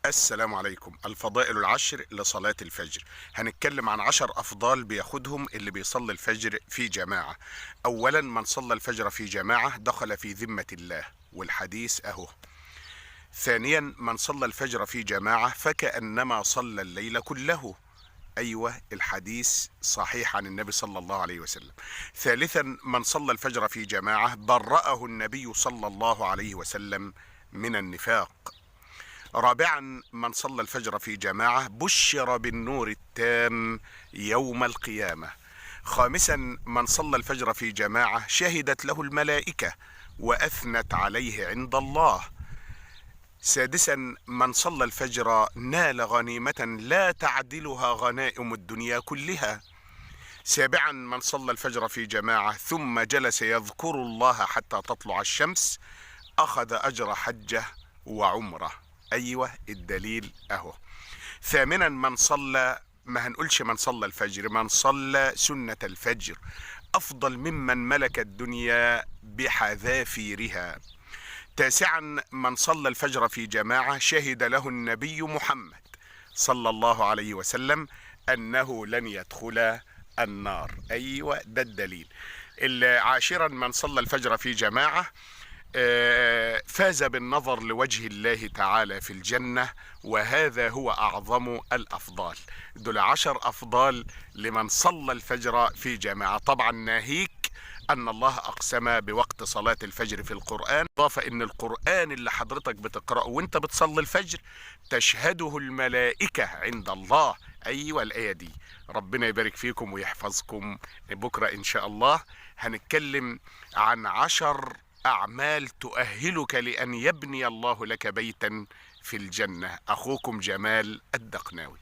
السلام عليكم. الفضائل العشر لصلاة الفجر. هنتكلم عن 10 أفضال بياخدهم اللي بيصلي الفجر في جماعة. أولا، من صلى الفجر في جماعة دخل في ذمة الله، والحديث أهو. ثانيا، من صلى الفجر في جماعة فكأنما صلى الليل كله. أيوة، الحديث صحيح عن النبي صلى الله عليه وسلم. ثالثا، من صلى الفجر في جماعة برأه النبي صلى الله عليه وسلم من النفاق. رابعا، من صلى الفجر في جماعة بشر بالنور التام يوم القيامة. خامسا، من صلى الفجر في جماعة شهدت له الملائكة وأثنت عليه عند الله. سادسا، من صلى الفجر نال غنيمة لا تعدلها غنائم الدنيا كلها. سابعا، من صلى الفجر في جماعة ثم جلس يذكر الله حتى تطلع الشمس أخذ أجر حجة وعمرة. أيوة، الدليل أهو. ثامنا، من صلى، ما هنقولش من صلى الفجر، من صلى سنة الفجر أفضل ممن ملك الدنيا بحذافيرها. تاسعا، من صلى الفجر في جماعة شهد له النبي محمد صلى الله عليه وسلم أنه لن يدخل النار. أيوة، ده الدليل. عاشرا، من صلى الفجر في جماعة فاز بالنظر لوجه الله تعالى في الجنة، وهذا هو أعظم الأفضال. دول 10 أفضال لمن صلى الفجر في جماعة. طبعا ناهيك أن الله أقسم بوقت صلاة الفجر في القرآن، إضافة أن القرآن اللي حضرتك بتقرأه وانت بتصلي الفجر تشهده الملائكة عند الله. أيوة، الآية دي. ربنا يبارك فيكم ويحفظكم. بكرة إن شاء الله هنتكلم عن 10 أعمال تؤهلك لأن يبني الله لك بيتا في الجنة. أخوكم جمال الدقناوي.